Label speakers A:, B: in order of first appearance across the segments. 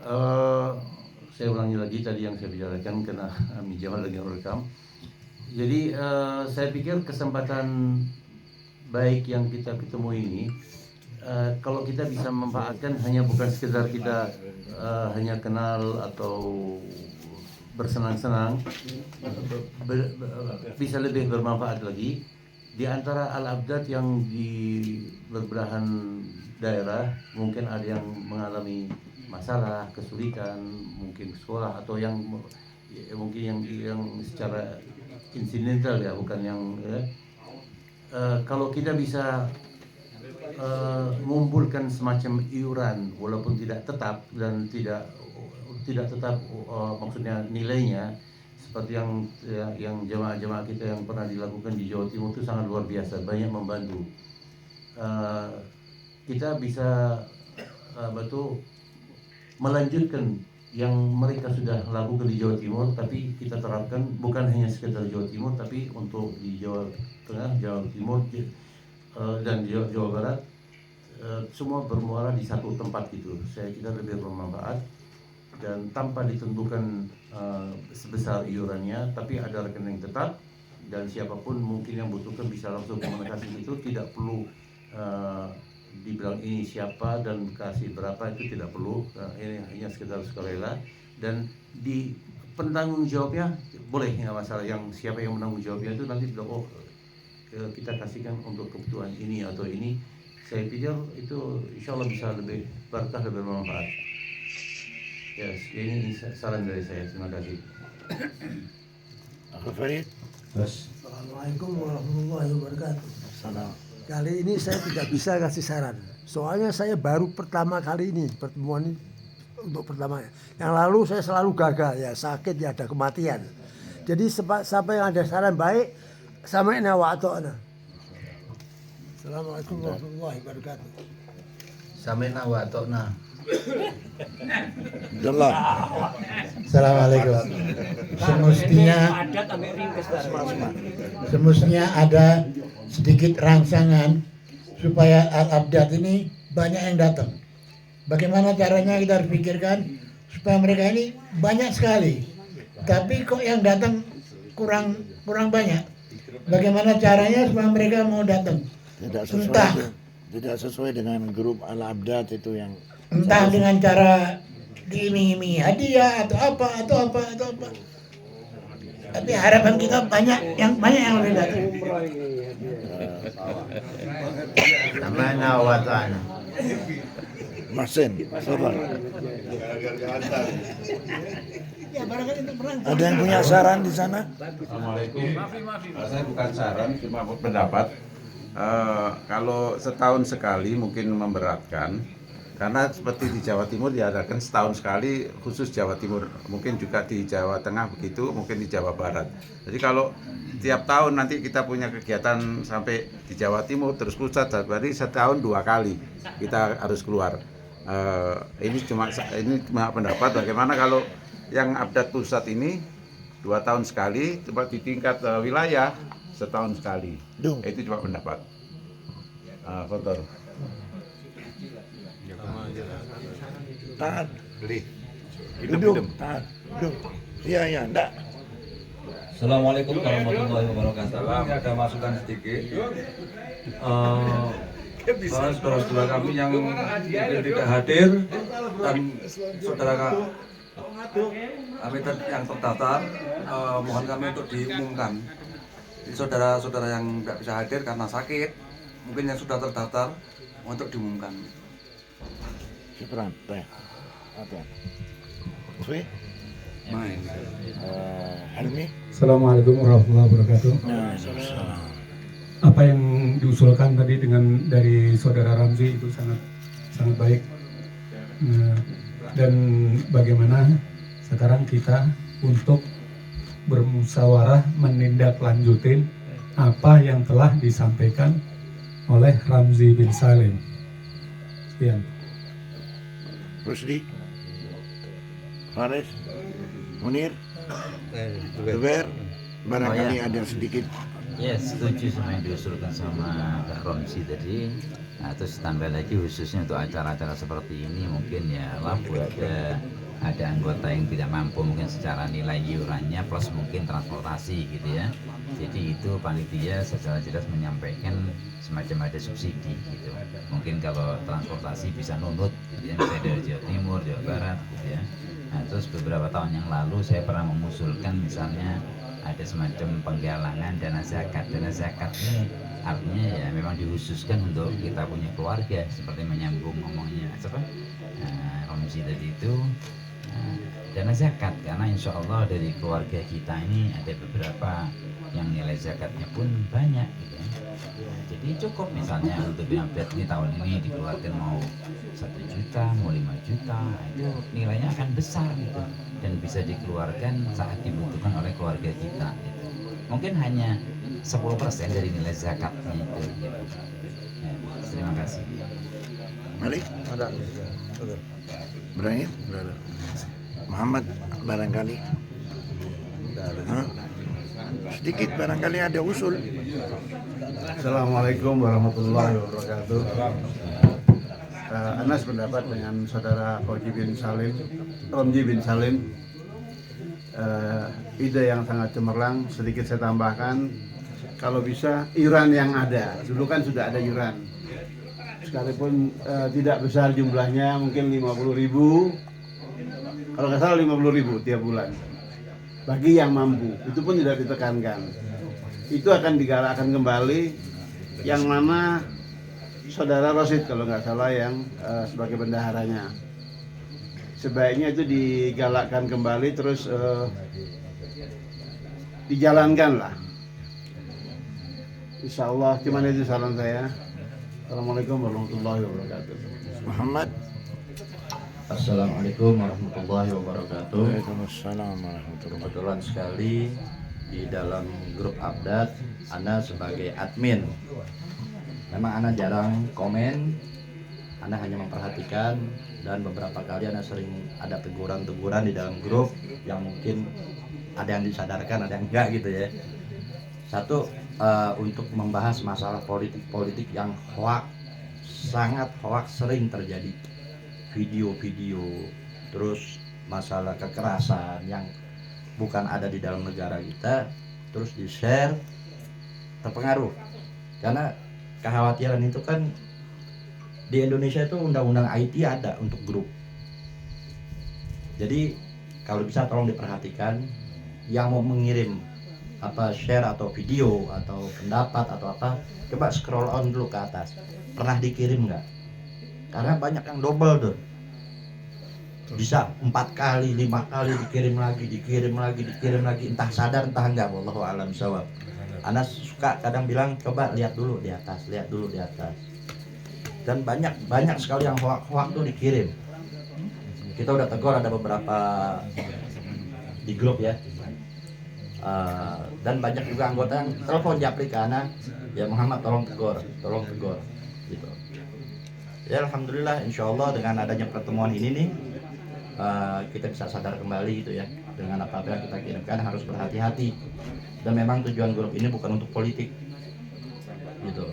A: Eh, saya ulangi lagi tadi yang saya bicarakan karena Ami Jamal lagi merekam. Jadi saya pikir kesempatan baik yang kita ketemu ini, kalau kita bisa memanfaatkan hanya bukan sekedar kita hanya kenal atau bersenang-senang, bisa lebih bermanfaat lagi. Di antara al-abdad yang di berbelahan daerah, mungkin ada yang mengalami masalah, kesulitan, mungkin sekolah atau yang mungkin yang secara insidental ya, bukan yang kalau kita bisa mengumpulkan semacam iuran walaupun tidak tetap dan tidak tetap maksudnya nilainya seperti yang jemaah-jemaah kita yang pernah dilakukan di Jawa Timur itu sangat luar biasa, banyak membantu. Kita bisa betul melanjutkan yang mereka sudah lakukan di Jawa Timur, tapi kita terapkan bukan hanya sekedar Jawa Timur, tapi untuk di Jawa Tengah, Jawa Timur, dan Jawa Barat, semua bermuara di satu tempat gitu. Saya kira lebih bermanfaat dan tanpa ditentukan sebesar iurannya, tapi ada rekening tetap dan siapapun mungkin yang butuhkan bisa langsung komunikasi itu, tidak perlu dibilang ini siapa dan kasih berapa, itu tidak perlu. Ini hanya sekedar sukarela dan di penanggung jawabnya boleh, nggak masalah, yang siapa yang menanggung jawabnya itu nanti bilang kita kasihkan untuk kebutuhan ini atau ini. Saya pikir itu insya Allah bisa lebih berkah, lebih bermanfaat. Ya, ini saran dari saya. Terima kasih.
B: Farid.
C: Assalamualaikum warahmatullahi wabarakatuh.
B: Salam.
C: Kali ini saya tidak bisa kasih saran. Soalnya saya baru pertama kali ini pertemuan ini untuk pertamanya. Yang lalu saya selalu gagal, ya sakit, ya ada kematian. Jadi siapa yang ada saran baik, sami'na wa ata'na. Assalamualaikum warahmatullahi wabarakatuh.
D: Sami'na wa ata'na.
B: Jelas.
E: Assalamualaikum. Semestinya ada sedikit rangsangan supaya al-abdad ini banyak yang datang. Bagaimana caranya kita harus pikirkan supaya mereka ini banyak sekali, tapi kok yang datang kurang banyak. Bagaimana caranya supaya mereka mau datang?
B: Tidak sesuai dengan grup al-abdad itu yang
E: Entah dengan cara diiming-imingi hadiah atau apa. Tapi harapan kita banyak yang lebih datang.
D: Sami'na wa ata'na.
B: Masin, sabar. Ada yang punya saran di sana?
F: Assalamualaikum. Saya bukan saran, cuma pendapat. Kalau setahun sekali mungkin memberatkan. Karena seperti di Jawa Timur diadakan setahun sekali khusus Jawa Timur, mungkin juga di Jawa Tengah begitu, mungkin di Jawa Barat. Jadi kalau tiap tahun nanti kita punya kegiatan sampai di Jawa Timur terus pusat, berarti setahun 2 kali kita harus keluar. Ini cuma pendapat. Bagaimana kalau yang abdad pusat ini 2 tahun sekali, coba di tingkat wilayah setahun sekali. Itu cuma pendapat. Kotor.
B: Tahan. Duduk. Tahan. Duduk. Iya, enggak.
G: Assalamualaikum warahmatullahi wabarakatuh. Ini ada masukan sedikit. Saudara-saudara kami yang mungkin tidak hadir dan saudara kami yang terdaftar, mohon kami untuk diumumkan. Jadi saudara-saudara yang tidak bisa hadir karena sakit, mungkin yang sudah terdaftar untuk diumumkan.
B: Syukran. Apa? Sui?
G: Main.
B: Helmi?
H: Assalamualaikum warahmatullahi wabarakatuh. Apa yang diusulkan tadi dari saudara Ramzi itu sangat baik. Dan bagaimana sekarang kita untuk bermusyawarah menindaklanjutin apa yang telah disampaikan oleh Ramzi bin Salim. Sekian.
B: Rusdi? Faris? Munir? Zubair? Barangkali ada sedikit.
D: Ya, setuju sama yang diusulkan sama Kak Romsi tadi.
I: Nah, terus tambah lagi khususnya untuk acara-acara seperti ini mungkin ya lampu ada anggota yang tidak mampu mungkin secara nilai iurannya plus mungkin transportasi gitu ya. Jadi itu panitia secara jelas menyampaikan semacam ada subsidi gitu. Mungkin kalau transportasi bisa nunut gitu ya, misalnya dari Jawa Timur, Jawa Barat gitu ya. Nah, terus beberapa tahun yang lalu saya pernah mengusulkan misalnya ada semacam penggalangan dana zakat. Dana zakat ini artinya ya memang dikhususkan untuk kita punya keluarga seperti menyambung ngomongnya apa Romzi tadi itu dana zakat, karena insya Allah dari keluarga kita ini ada beberapa yang nilai zakatnya pun banyak gitu ya. Jadi cukup misalnya untuk update ini tahun ini dikeluarkan mau 1 juta, mau 5 juta, itu nilainya akan besar gitu dan bisa dikeluarkan saat dibutuhkan oleh keluarga kita gitu. Mungkin hanya 10% dari nilai zakatnya itu gitu. Ya, terima kasih.
B: Malik, Ibrahim, Muhammad barangkali. Hah? Sedikit barangkali ada usul.
J: Assalamualaikum warahmatullahi wabarakatuh. Anas pendapat dengan saudara Romzi bin Salim. Ide yang sangat cemerlang. Sedikit saya tambahkan, kalau bisa iuran yang ada. Dulu kan sudah ada iuran. Sekalipun tidak besar jumlahnya, mungkin 50.000. Kalau nggak salah 50.000 tiap bulan. Bagi yang mampu, itu pun tidak ditekankan. Itu akan digalakkan kembali, yang mana saudara Rosid kalau nggak salah yang sebagai bendaharanya. Sebaiknya itu digalakkan kembali terus dijalankan lah. Insya Allah, cuman itu saran saya. Assalamualaikum warahmatullahi wabarakatuh.
B: Muhammad.
K: Assalamualaikum warahmatullahi wabarakatuh.
B: Waalaikumsalam warahmatullahi wabarakatuh.
K: Kebetulan sekali di dalam grup Abdat, Anda sebagai admin. Memang Anda jarang komen, Anda hanya memperhatikan, dan beberapa kali Anda sering ada teguran-teguran di dalam grup yang mungkin ada yang disadarkan, ada yang enggak gitu ya. Satu, untuk membahas masalah politik yang hoax, sangat hoax sering terjadi. Video-video, terus masalah kekerasan yang bukan ada di dalam negara kita, terus di-share, terpengaruh. Karena kekhawatiran itu kan di Indonesia itu undang-undang IT ada untuk grup. Jadi kalau bisa tolong diperhatikan, yang mau mengirim apa share atau video atau pendapat atau apa, coba scroll on dulu ke atas. Pernah dikirim nggak? Karena banyak yang double tuh, bisa 4 kali, 5 kali dikirim lagi, entah sadar entah enggak, wallahu a'lam bishawab. Anak suka kadang bilang coba lihat dulu di atas, dan banyak sekali yang hoax tuh dikirim. Kita udah tegur ada beberapa di grup ya, dan banyak juga anggota yang telepon japri ke anak, ya Muhammad tolong tegur gitu. Ya alhamdulillah, insya Allah dengan adanya pertemuan ini nih, kita bisa sadar kembali gitu ya, dengan apa-apa yang kita kirimkan harus berhati-hati. Dan memang tujuan grup ini bukan untuk politik gitu,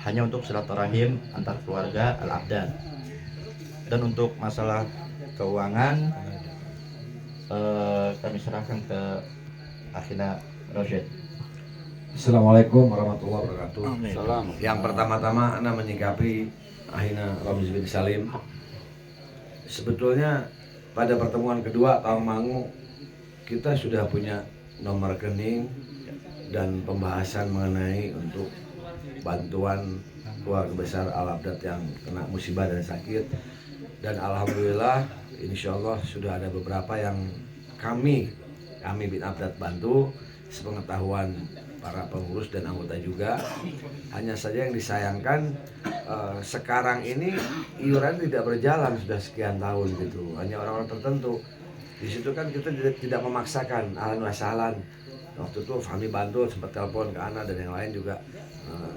K: hanya untuk silaturahim antar keluarga Al-Abdan. Dan untuk masalah keuangan, kami serahkan ke Akhina Rosyid.
L: Assalamualaikum warahmatullahi wabarakatuh.
B: Salam.
L: Yang pertama-tama Anda menyikapi Akhina Romzi bin Salim. Sebetulnya pada pertemuan kedua Tawangmangu kita sudah punya nomor rekening dan pembahasan mengenai untuk bantuan keluarga besar Al-Abdat yang kena musibah dan sakit. Dan alhamdulillah insya Allah sudah ada beberapa yang kami bin Abdat bantu sepengetahuan para pengurus dan anggota juga. Hanya saja yang disayangkan sekarang ini iuran tidak berjalan sudah sekian tahun gitu, hanya orang-orang tertentu. Di situ kan kita tidak memaksakan, ahlan wa sahlan. Waktu itu Fahmi bantu, sempat telepon ke Ana dan yang lain juga,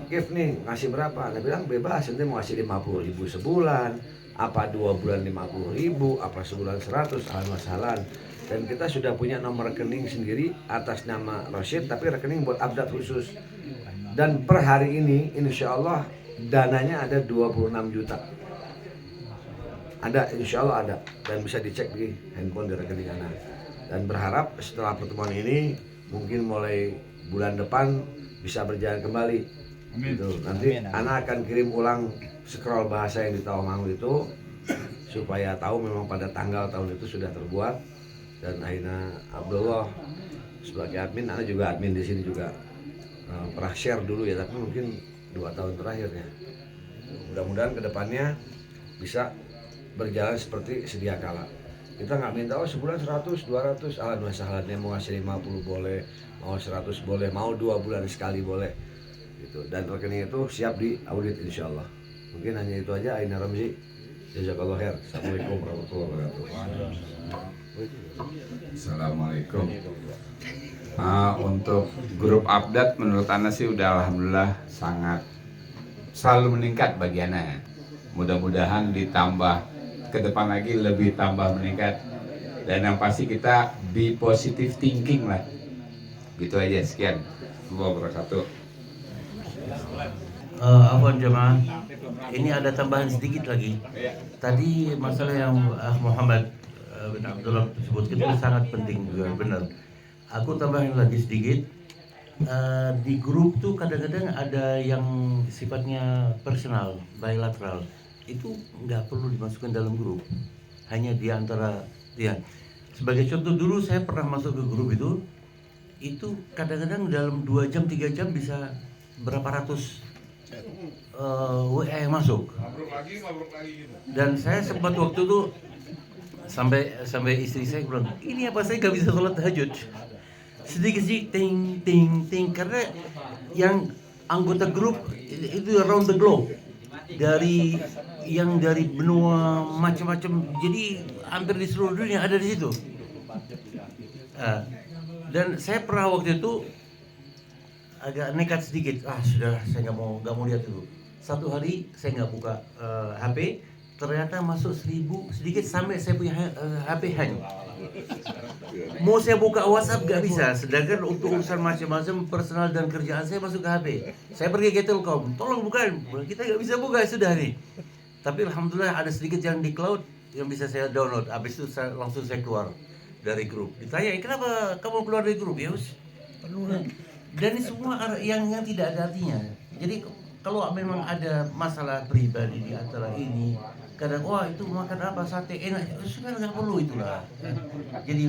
L: Kif nih ngasih berapa? Ana bilang bebas, nanti mau ngasih 50.000 sebulan, apa 2 bulan 50.000, apa sebulan 100, ahlan wa sahlan. Dan kita sudah punya nomor rekening sendiri atas nama Rosyid, tapi rekening buat Abdat khusus. Dan per hari ini insya Allah dananya ada 26 juta. Ada, insya Allah ada, dan bisa dicek di handphone di rekening Ana. Dan berharap setelah pertemuan ini mungkin mulai bulan depan bisa berjalan kembali. Gitu. Nanti Ana akan kirim ulang scroll bahasa yang di Tawangmangu itu supaya tahu memang pada tanggal tahun itu sudah terbuat. Dan Aina Abdullah sebagai admin, Ana juga admin di sini juga pernah share dulu ya, tapi mungkin 2 tahun terakhirnya. Mudah-mudahan kedepannya bisa berjalan seperti sedia kala. Kita nggak minta sebulan 100, 200, alhamdulillah sahalatnya mau ngasih 50 boleh, mau 100 boleh, mau 2 bulan sekali boleh. Gitu. Dan rekening itu siap di audit insya Allah. Mungkin hanya itu aja. Aina Ramzi, jazakallah khair. Assalamualaikum warahmatullahi wabarakatuh.
F: Assalamualaikum. Untuk grup update menurut Ana sih udah alhamdulillah sangat selalu meningkat bagi Ana. Mudah-mudahan ditambah ke depan lagi lebih tambah meningkat, dan yang pasti kita be positive thinking lah. Gitu aja, sekian. Wassalamualaikum wabarakatuh.
A: Afwan jemaah, ini ada tambahan sedikit lagi. Tadi masalah yang Muhammad bin Abdullah sebutkan itu sangat penting juga, benar. Aku tambahin lagi sedikit. Di grup tuh kadang-kadang ada yang sifatnya personal, bilateral. Itu nggak perlu dimasukkan dalam grup, hanya di antara ya. Sebagai contoh, dulu saya pernah masuk ke grup itu kadang-kadang dalam 2 jam 3 jam bisa berapa ratus WA yang masuk. Dan saya sempat waktu itu sampai istri saya bilang, ini apa saya nggak bisa sholat tahajud, sedikit ting ting ting, karena yang anggota grup itu around the globe, dari benua macam-macam, jadi hampir di seluruh dunia ada di situ. Dan saya pernah waktu itu agak nekat sedikit, sudah saya nggak mau lihat dulu. Satu hari saya nggak buka HP, ternyata masuk 1000 sedikit sampai saya punya HP hang. Mau saya buka WhatsApp nggak bisa, sedangkan untuk urusan macam-macam personal dan kerjaan saya masuk ke HP. Saya pergi ke Telkom, tolong bukan, kita nggak bisa buka sudah nih. Tapi alhamdulillah ada sedikit yang di cloud yang bisa saya download. Habis itu langsung saya keluar dari grup. Ditanya, kenapa kamu keluar dari grup? Ya us, dan ini semua yang tidak ada artinya. Jadi kalau memang ada masalah pribadi di antara ini, kadang itu makan apa, sate enak, sudah nggak perlu itulah. Jadi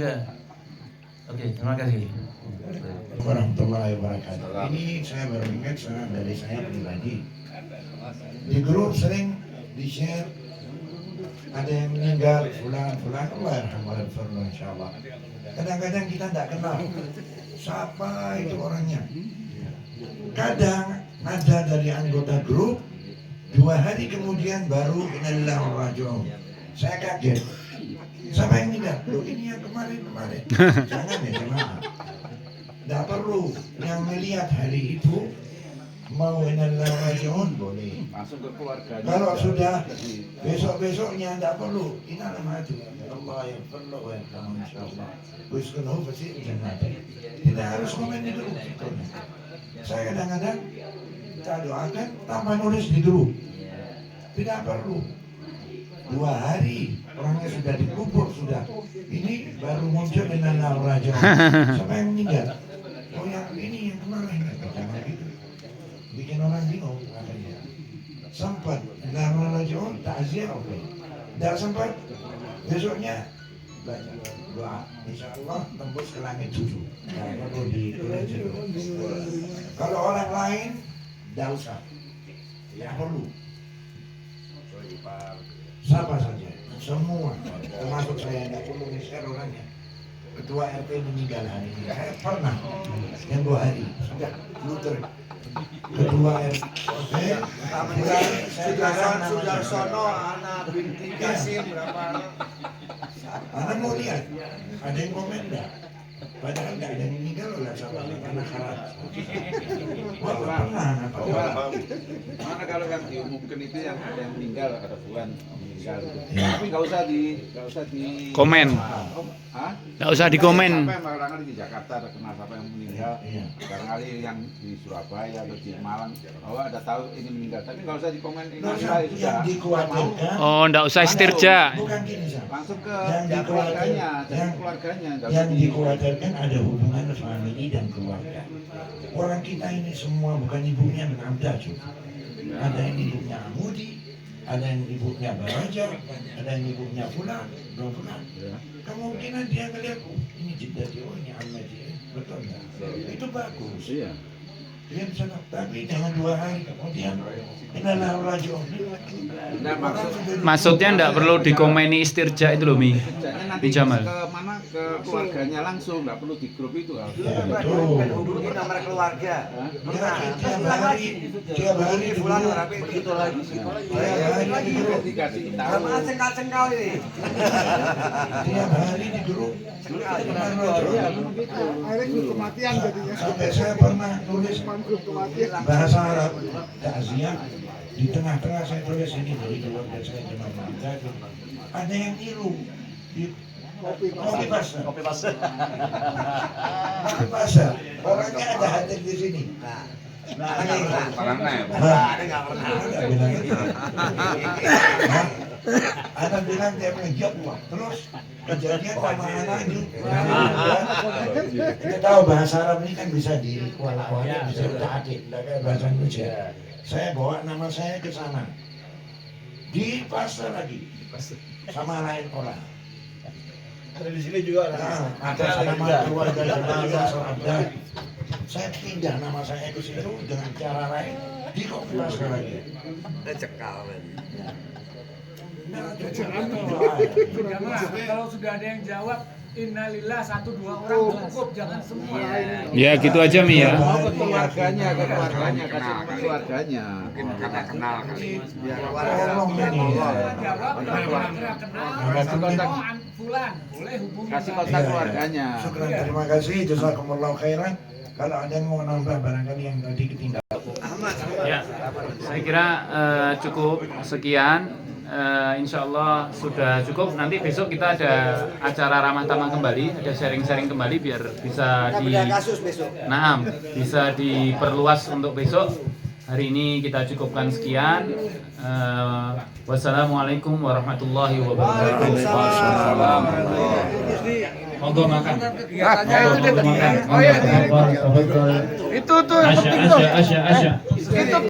A: oke, terima kasih.
B: Warahmatullahi wabarakatuh. Ini saya baru ingat dari saya pribadi. Di grup sering di-share ada yang meninggal, fulan, Allah yarhamhu insyaallah. Kadang-kadang kita tidak kenal siapa itu orangnya. Kadang ada dari anggota grup 2 hari kemudian baru innalillahi wa inna ilaihi raji'un. Saya kaget. Siapa yang meninggal? Loh, ini yang kemarin. Jangan ya jemaah. Tidak perlu yang melihat hari itu mau innalillahi wa inna ilaihi raji'un boleh.
F: Masuk ke keluarga.
B: Kalau sudah besok-besoknya tidak perlu. Innal maju. Allah yang perlu wa yarhamu insyaallah. Wiskunuhu fasih jannati. Tidak harus komen di grup. Saya kadang-kadang kita doakan tanpa nulis di grup. Tidak perlu. 2 hari orangnya sudah dikubur sudah. Ini baru muncul dengan raja. Siapa yang meninggal? Oh yang ini yang kemarin. Jangan gitu. Bikin orang bingung katanya. Sempat Rajiun takziah oke. Tidak sempat besoknya baca doa. Insyaallah tembus ke langit 7. Perlu di kalau orang lain tidak usah. Ya perlu. Siapa saja, semua, termasuk saya tidak perlu share orangnya. Ketua RT meninggal hari ini. Saya pernah yang 2 hari sudah luter. Ketua RT
D: sudah sono anak binti Kasim berapa?
B: Anak mau lihat, ada yang komen enggak? Padahal nggak ada yang meninggal oleh sama anak haram. Wah, pernah.
F: Mana kalau yang diumumkan itu yang ada yang meninggal, ada bulan meninggal. Tapi nggak usah di
M: komen.
F: Hah?
M: Nggak usah dikomen.
F: Siapa yang barangkali di Jakarta ada kenal siapa yang meninggal, barangkali yang di Surabaya atau di Malang, ada tahu ini meninggal. Tapi nggak usah dikomen ini sudah.
B: Yang dikhawatirkan.
M: Oh, nggak usah istirja.
B: Bukan gini, Sam.
F: Langsung ke
B: yang
F: keluarganya,
B: yang dikhawatirkan ada hubungan family dan keluarga. Orang kita ini semua bukan ibunya Abda juga. Ada yang ibunya Amudi, ada yang ibunya Baraja, ada yang ibunya Fulan, Fulan. Kemungkinan dia ngeliat, ini jeda dia, oh ini Ahmad dia, betul nggak? Itu bagus.
F: Iya.
B: Dia bisa, tapi jangan 2 hari kemudian inilah rajo.
M: Maksudnya nggak perlu dikomeni istirja itu loh, Mi.
F: Nanti
M: Jamal.
F: ke mana, ke keluarganya langsung, nggak perlu di grup itu.
D: Hubungi nomor keluarga.
B: Tiap hari
D: Fulan rapi begitu lagi.
F: Dikasih tahu.
D: Sama cengkal ini.
B: Tiap hari di grup.
D: Akhirnya grup kematian jadinya.
B: Sampai saya pernah tulis bahasa Arab takziah, di tengah-tengah saya tulis ini dari keluarga saya cuma bangga. Ada yang niru di kopi pasar. Kopi pasar. Orangnya ada hadir di sini. Ada nggak pernah. Ada bilang dia menjawab wah, terus kejadian sama anak ini. Kita tahu bahasa Arab ini kan bisa dikuali-kuali, bisa ditaati, tidak kayak bahasa Indonesia. Saya bawa nama saya ke sana, di pasar lagi, sama lain orang.
D: Ada di sini juga
B: Ada sama keluarga saya ada. Saya pindah nama saya ke situ dengan cara lain di kopi pasar lagi.
D: cekal.
N: Kalau sudah ada yang jawab innalillah 1-2 orang cukup, jangan semua.
M: Ya gitu aja, Mi ya.
F: Mau ke keluarganya, kasih ke keluarganya.
K: Mungkin karena kenal kali.
F: Kasih kontak keluarganya.
B: Syukran, terima kasih, jazakumullah khairan. Kalau ada yang mau nambah barangkali yang tadi ketinggalan.
M: Ya, saya kira cukup sekian. Insya Allah sudah cukup. Nanti besok kita ada acara ramah tamah kembali, ada sharing-sharing kembali biar bisa bisa diperluas untuk besok. Hari ini kita cukupkan sekian. Wassalamualaikum warahmatullahi wabarakatuh. Monggo makan.
N: Itu tuh yang penting tuh.
M: Asya.